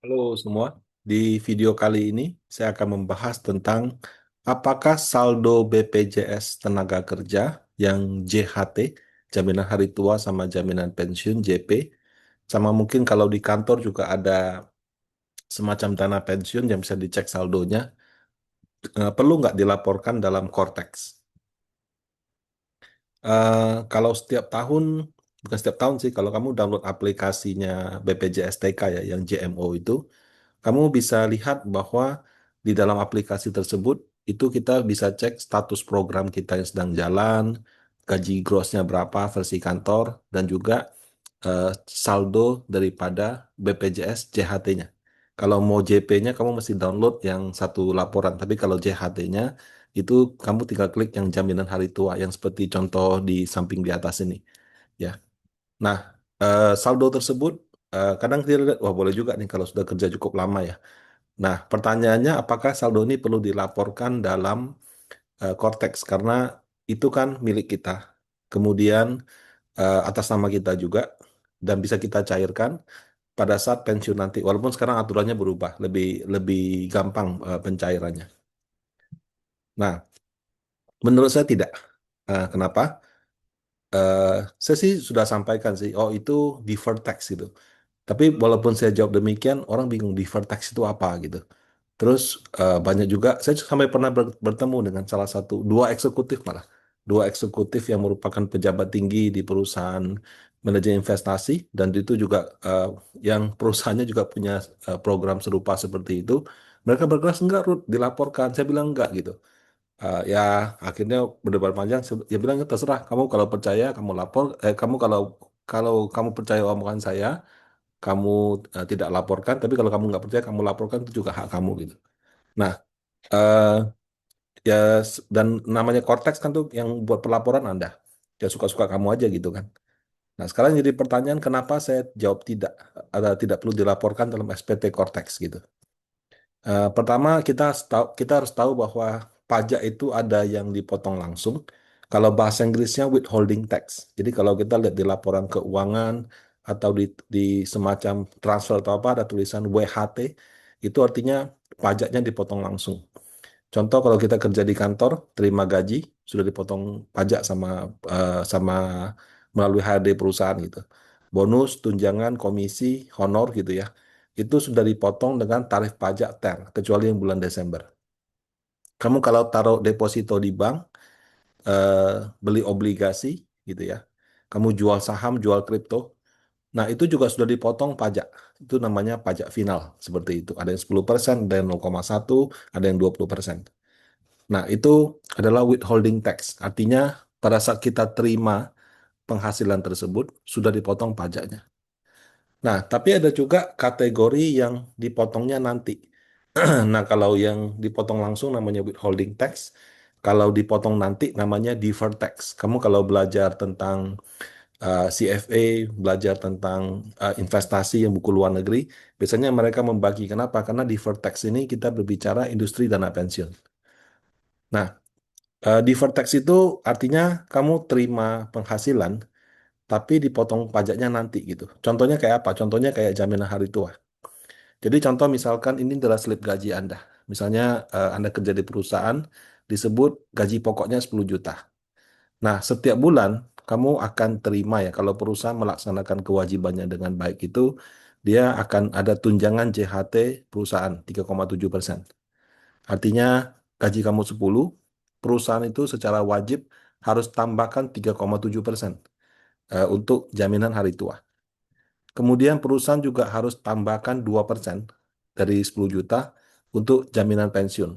Halo semua, di video kali ini saya akan membahas tentang apakah saldo BPJS Tenaga Kerja yang JHT, Jaminan Hari Tua sama Jaminan Pensiun JP, sama mungkin kalau di kantor juga ada semacam dana pensiun yang bisa dicek saldonya, perlu nggak dilaporkan dalam Cortex. Kalau setiap tahun, bukan setiap tahun sih, kalau kamu download aplikasinya BPJS TK ya, yang JMO itu, kamu bisa lihat bahwa di dalam aplikasi tersebut itu kita bisa cek status program kita yang sedang jalan, gaji grossnya berapa versi kantor, dan juga eh, saldo daripada BPJS JHT-nya. Kalau mau JP-nya kamu mesti download yang satu laporan, tapi kalau JHT-nya itu kamu tinggal klik yang jaminan hari tua yang seperti contoh di samping di atas ini, ya. Nah, saldo tersebut kadang kita lihat, wah boleh juga nih kalau sudah kerja cukup lama ya. Nah, pertanyaannya apakah saldo ini perlu dilaporkan dalam Cortex karena itu kan milik kita. Kemudian atas nama kita juga dan bisa kita cairkan pada saat pensiun nanti. Walaupun sekarang aturannya berubah, lebih lebih gampang pencairannya. Nah, menurut saya tidak. Kenapa? Eh, saya sih sudah sampaikan sih, oh itu deferred tax gitu. Tapi walaupun saya jawab demikian, orang bingung deferred tax itu apa gitu. Terus banyak juga, saya sampai pernah bertemu dengan salah satu, dua eksekutif malah. Dua eksekutif yang merupakan pejabat tinggi di perusahaan manajemen investasi, dan itu juga yang perusahaannya juga punya program serupa seperti itu. Mereka berkeras, enggak, Ruth, dilaporkan. Saya bilang enggak gitu. Ya akhirnya berdebat panjang, dia bilang terserah, kamu kalau percaya, kamu lapor, kamu kalau kalau kamu percaya omongan saya, kamu tidak laporkan, tapi kalau kamu nggak percaya, kamu laporkan, itu juga hak kamu gitu. Nah, eh, ya dan namanya Cortex kan tuh yang buat pelaporan Anda. Ya suka-suka kamu aja gitu kan. Nah, sekarang jadi pertanyaan kenapa saya jawab tidak, ada tidak perlu dilaporkan dalam SPT Cortex gitu. Pertama kita harus tahu bahwa pajak itu ada yang dipotong langsung. Kalau bahasa Inggrisnya withholding tax. Jadi kalau kita lihat di laporan keuangan atau di semacam transfer atau apa ada tulisan WHT, itu artinya pajaknya dipotong langsung. Contoh kalau kita kerja di kantor, terima gaji, sudah dipotong pajak sama melalui HRD perusahaan gitu. Bonus, tunjangan, komisi, honor gitu ya. Itu sudah dipotong dengan tarif pajak TER, kecuali yang bulan Desember. Kamu kalau taruh deposito di bank, eh, beli obligasi gitu ya. Kamu jual saham, jual kripto. Nah, itu juga sudah dipotong pajak. Itu namanya pajak final, seperti itu. Ada yang 10%, ada yang 0,1, ada yang 20%. Nah, itu adalah withholding tax. Artinya pada saat kita terima penghasilan tersebut, sudah dipotong pajaknya. Nah, tapi ada juga kategori yang dipotongnya nanti. Nah, kalau yang dipotong langsung namanya withholding tax. Kalau dipotong nanti namanya deferred tax. Kamu kalau belajar tentang CFA, belajar tentang investasi yang buku luar negeri, biasanya mereka membagi. Kenapa? Karena deferred tax ini kita berbicara industri dana pensiun. Nah, deferred tax itu artinya kamu terima penghasilan, tapi dipotong pajaknya nanti gitu. Contohnya kayak apa? Contohnya kayak jaminan hari tua. Jadi contoh misalkan ini adalah slip gaji Anda. Misalnya Anda kerja di perusahaan, disebut gaji pokoknya 10 juta. Nah, setiap bulan kamu akan terima ya, kalau perusahaan melaksanakan kewajibannya dengan baik itu, dia akan ada tunjangan JHT perusahaan 3,7%. Artinya gaji kamu 10, perusahaan itu secara wajib harus tambahkan 3,7% untuk jaminan hari tua. Kemudian perusahaan juga harus tambahkan 2% dari 10 juta untuk jaminan pensiun.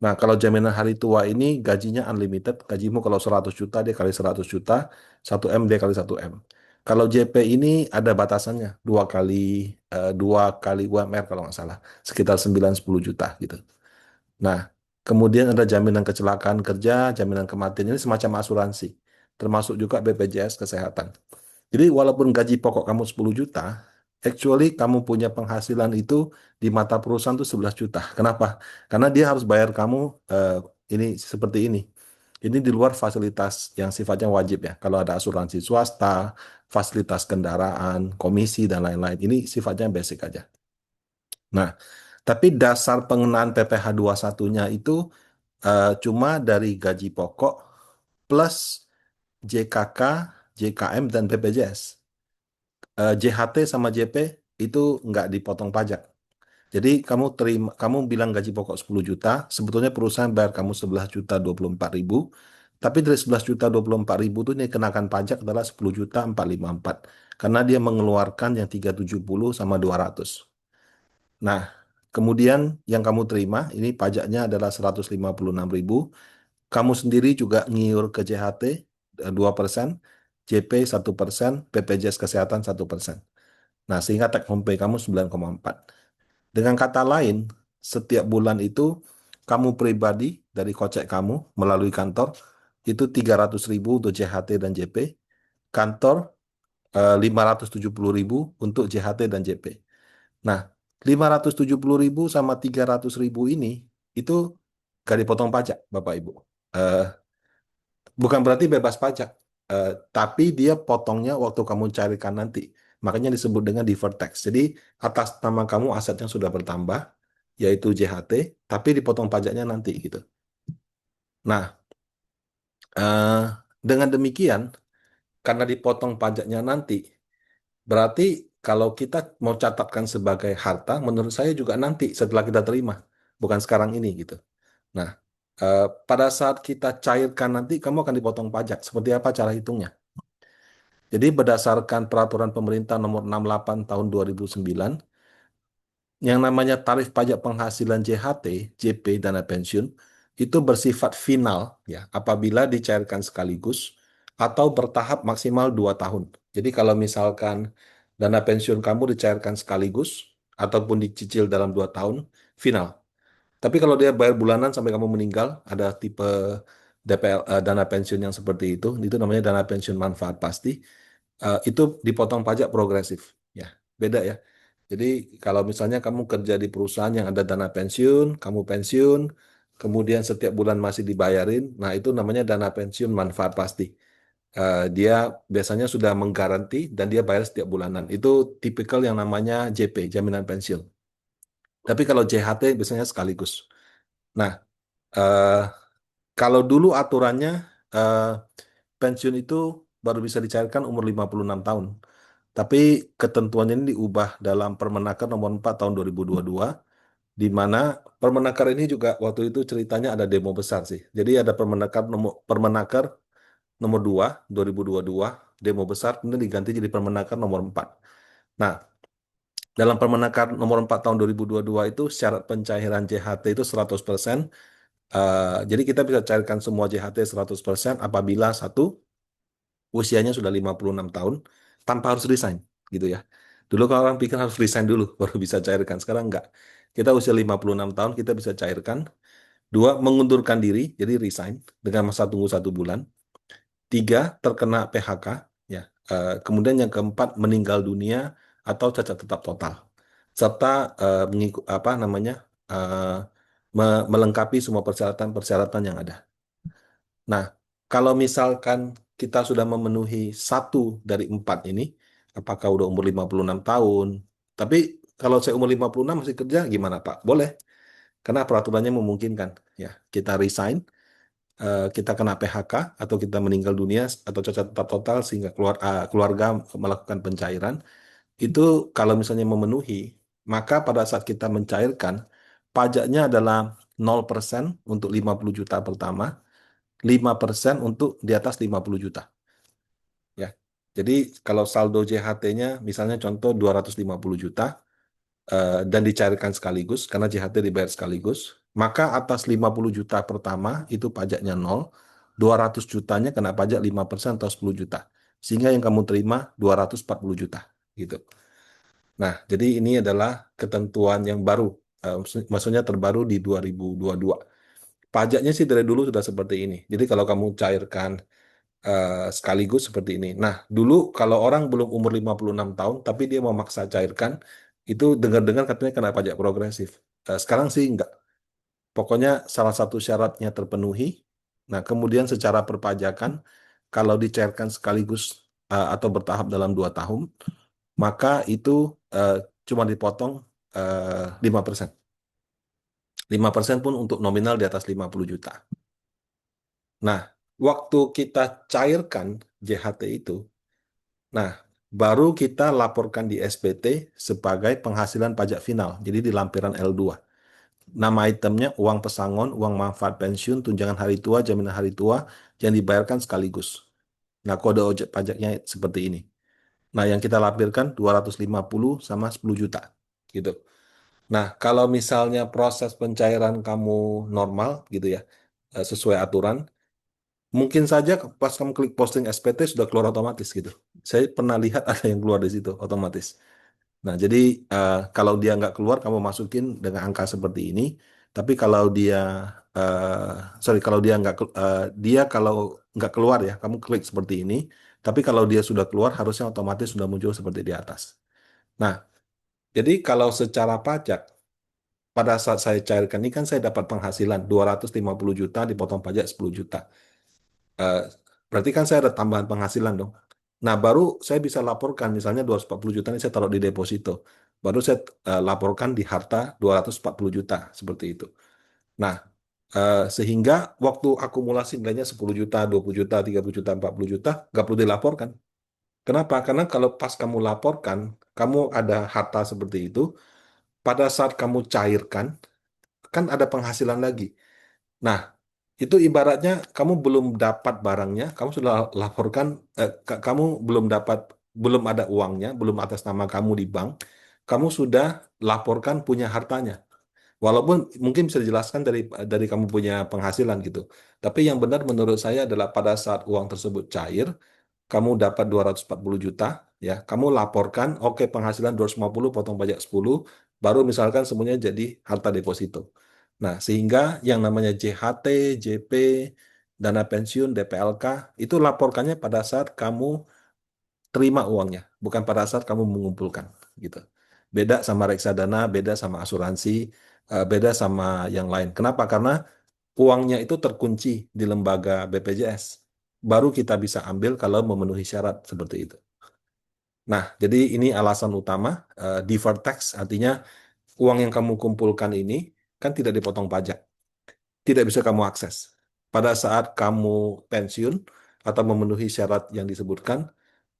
Nah, kalau jaminan hari tua ini gajinya unlimited, gajimu kalau 100 juta dia kali 100 juta, 1 M dia kali 1 M. Kalau JP ini ada batasannya, dua kali UMR kalau nggak salah, sekitar 9-10 juta gitu. Nah, kemudian ada jaminan kecelakaan kerja, jaminan kematian ini semacam asuransi, termasuk juga BPJS Kesehatan. Jadi walaupun gaji pokok kamu 10 juta, actually kamu punya penghasilan itu di mata perusahaan itu 11 juta. Kenapa? Karena dia harus bayar kamu eh, ini seperti ini. Ini di luar fasilitas yang sifatnya wajib ya. Kalau ada asuransi swasta, fasilitas kendaraan, komisi dan lain-lain. Ini sifatnya basic aja. Nah, tapi dasar pengenaan PPh 21-nya itu cuma dari gaji pokok plus JKK, JKM, dan BPJS. JHT sama JP itu nggak dipotong pajak. Jadi kamu bilang gaji pokok 10 juta, sebetulnya perusahaan bayar kamu 11 juta 24 ribu, tapi dari 11 juta 24 ribu itu ini kenakan pajak adalah 10 juta 454, karena dia mengeluarkan yang 370 sama 200. Nah, kemudian yang kamu terima, ini pajaknya adalah 156 ribu, kamu sendiri juga ngiur ke JHT 2%, JP 1%, BPJS Kesehatan 1%. Nah, sehingga take home pay kamu 9,4. Dengan kata lain, setiap bulan itu kamu pribadi dari kocek kamu melalui kantor itu 300 ribu untuk JHT dan JP, kantor 570 ribu untuk JHT dan JP. Nah, 570 ribu sama 300 ribu ini itu gak dipotong pajak, Bapak Ibu. Eh, Bukan berarti bebas pajak, tapi dia potongnya waktu kamu carikan nanti. Makanya disebut dengan deferred tax. Jadi atas nama kamu asetnya sudah bertambah, yaitu JHT, tapi dipotong pajaknya nanti gitu. Nah, eh, dengan demikian, karena dipotong pajaknya nanti, berarti kalau kita mau catatkan sebagai harta, menurut saya juga nanti setelah kita terima, bukan sekarang ini gitu. Nah, pada saat kita cairkan nanti, kamu akan dipotong pajak. Seperti apa cara hitungnya? Jadi berdasarkan peraturan pemerintah nomor 68 tahun 2009, yang namanya tarif pajak penghasilan JHT, JP, dana pensiun, itu bersifat final ya apabila dicairkan sekaligus atau bertahap maksimal 2 tahun. Jadi kalau misalkan dana pensiun kamu dicairkan sekaligus ataupun dicicil dalam 2 tahun, final. Tapi kalau dia bayar bulanan sampai kamu meninggal, ada tipe DPL, dana pensiun yang seperti itu namanya dana pensiun manfaat pasti, itu dipotong pajak progresif. Ya, beda ya. Jadi kalau misalnya kamu kerja di perusahaan yang ada dana pensiun, kamu pensiun, kemudian setiap bulan masih dibayarin, nah itu namanya dana pensiun manfaat pasti. Dia biasanya sudah menggaranti dan dia bayar setiap bulanan. Itu tipikal yang namanya JP, jaminan pensiun. Tapi kalau JHT biasanya sekaligus. Nah, eh, kalau dulu aturannya eh, pensiun itu baru bisa dicairkan umur 56 tahun. Tapi ketentuannya ini diubah dalam Permenaker nomor 4 tahun 2022, di mana Permenaker ini juga waktu itu ceritanya ada demo besar sih. Jadi ada Permenaker nomor 2 2022, demo besar, kemudian diganti jadi Permenaker nomor 4. Nah, dalam Permenaker nomor 4 tahun 2022 itu syarat pencairan JHT itu 100%. Jadi kita bisa cairkan semua JHT 100% apabila satu, usianya sudah 56 tahun tanpa harus resign gitu ya. Dulu kalau orang pikir harus resign dulu baru bisa cairkan, sekarang enggak. Kita usia 56 tahun kita bisa cairkan. Dua, mengundurkan diri, jadi resign dengan masa tunggu 1 bulan. Tiga, terkena PHK ya. Kemudian yang keempat, meninggal dunia atau cacat tetap total. Serta mengikut apa namanya? eh, melengkapi semua persyaratan-persyaratan yang ada. Nah, kalau misalkan kita sudah memenuhi satu dari empat ini, apakah udah umur 56 tahun? Tapi kalau saya umur 56 masih kerja, gimana Pak? Boleh, karena peraturannya memungkinkan. Ya, kita resign, kita kena PHK, atau kita meninggal dunia, atau cacat tetap total, sehingga keluarga melakukan pencairan. Itu kalau misalnya memenuhi, maka pada saat kita mencairkan, pajaknya adalah 0% untuk 50 juta pertama, 5% untuk di atas 50 juta. Ya. Jadi kalau saldo JHT-nya misalnya contoh 250 juta dan dicairkan sekaligus karena JHT dibayar sekaligus, maka atas 50 juta pertama itu pajaknya 0, 200 jutanya kena pajak 5% atau 10 juta. Sehingga yang kamu terima 240 juta gitu. Nah, jadi ini adalah ketentuan yang baru, maksudnya terbaru di 2022. Pajaknya sih dari dulu sudah seperti ini. Jadi kalau kamu cairkan sekaligus seperti ini. Nah, dulu kalau orang belum umur 56 tahun, tapi dia mau maksa cairkan, itu dengar-dengar katanya kena pajak progresif. Sekarang sih enggak. Pokoknya salah satu syaratnya terpenuhi. Nah, kemudian secara perpajakan, kalau dicairkan sekaligus atau bertahap dalam 2 tahun, maka itu eh, cuma dipotong 5%. 5% pun untuk nominal di atas 50 juta. Nah, waktu kita cairkan JHT itu, nah, baru kita laporkan di SPT sebagai penghasilan pajak final. Jadi di lampiran L2. Nama itemnya uang pesangon, uang manfaat pensiun, tunjangan hari tua, jaminan hari tua yang dibayarkan sekaligus. Nah, kode ojek pajaknya seperti ini. Nah, yang kita lampirkan 250 sama 10 juta. Gitu. Nah, kalau misalnya proses pencairan kamu normal gitu ya, sesuai aturan, mungkin saja pas kamu klik posting SPT sudah keluar otomatis gitu. Saya pernah lihat ada yang keluar di situ otomatis. Nah, jadi kalau dia nggak keluar, kamu masukin dengan angka seperti ini. Tapi kalau dia, eh, sorry, kalau dia nggak, dia kalau nggak keluar ya, kamu klik seperti ini. Tapi kalau dia sudah keluar, harusnya otomatis sudah muncul seperti di atas. Nah, jadi kalau secara pajak, pada saat saya cairkan ini kan saya dapat penghasilan 250 juta dipotong pajak 10 juta. Eh, Berarti kan saya ada tambahan penghasilan dong. Nah, baru saya bisa laporkan misalnya 240 juta ini saya taruh di deposito. Baru saya laporkan di harta 240 juta seperti itu. Nah, sehingga waktu akumulasi nilainya 10 juta, 20 juta, 30 juta, 40 juta, nggak perlu dilaporkan. Kenapa? Karena kalau pas kamu laporkan, kamu ada harta seperti itu, pada saat kamu cairkan, kan ada penghasilan lagi. Nah, itu ibaratnya kamu belum dapat barangnya, kamu sudah laporkan, kamu belum dapat, belum ada uangnya, belum atas nama kamu di bank, kamu sudah laporkan punya hartanya. Walaupun mungkin bisa dijelaskan dari kamu punya penghasilan gitu. Tapi yang benar menurut saya adalah pada saat uang tersebut cair, kamu dapat 240 juta, ya, kamu laporkan, oke penghasilan 250 potong pajak 10, baru misalkan semuanya jadi harta deposito. Nah, sehingga yang namanya JHT, JP, dana pensiun, DPLK, itu laporkannya pada saat kamu terima uangnya, bukan pada saat kamu mengumpulkan, gitu. Beda sama reksadana, beda sama asuransi, beda sama yang lain. Kenapa? Karena uangnya itu terkunci di lembaga BPJS. Baru kita bisa ambil kalau memenuhi syarat seperti itu. Nah, jadi ini alasan utama deferred tax, artinya uang yang kamu kumpulkan ini kan tidak dipotong pajak, tidak bisa kamu akses. Pada saat kamu pensiun atau memenuhi syarat yang disebutkan,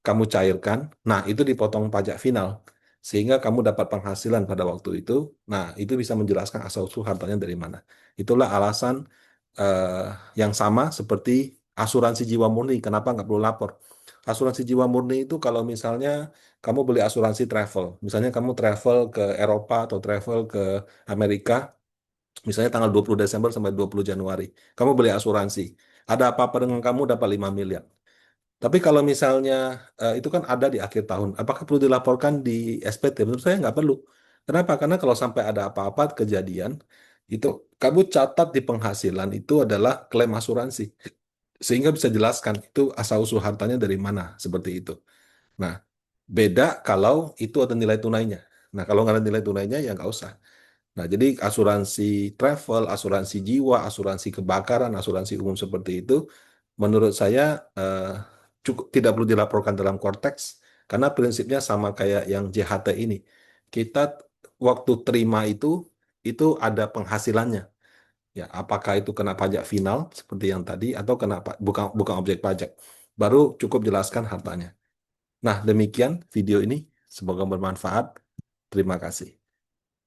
kamu cairkan, nah itu dipotong pajak final. Sehingga kamu dapat penghasilan pada waktu itu, nah itu bisa menjelaskan asal-usul hartanya dari mana. Itulah alasan eh, yang sama seperti asuransi jiwa murni, kenapa nggak perlu lapor. Asuransi jiwa murni itu kalau misalnya kamu beli asuransi travel, misalnya kamu travel ke Eropa atau travel ke Amerika, misalnya tanggal 20 Desember sampai 20 Januari, kamu beli asuransi, ada apa-apa dengan kamu dapat 5 miliar. Tapi kalau misalnya itu kan ada di akhir tahun, apakah perlu dilaporkan di SPT? Menurut saya nggak perlu. Kenapa? Karena kalau sampai ada apa-apa kejadian, itu kamu catat di penghasilan itu adalah klaim asuransi. Sehingga bisa jelaskan itu asal-usul hartanya dari mana, seperti itu. Nah, beda kalau itu ada nilai tunainya. Nah, kalau nggak ada nilai tunainya ya nggak usah. Nah, jadi asuransi travel, asuransi jiwa, asuransi kebakaran, asuransi umum seperti itu, menurut saya eh, cukup tidak perlu dilaporkan dalam konteks karena prinsipnya sama kayak yang JHT ini. Kita waktu terima itu ada penghasilannya. Ya, apakah itu kena pajak final seperti yang tadi atau kena bukan bukan objek pajak. Baru cukup jelaskan hartanya. Nah, demikian video ini. Semoga bermanfaat. Terima kasih.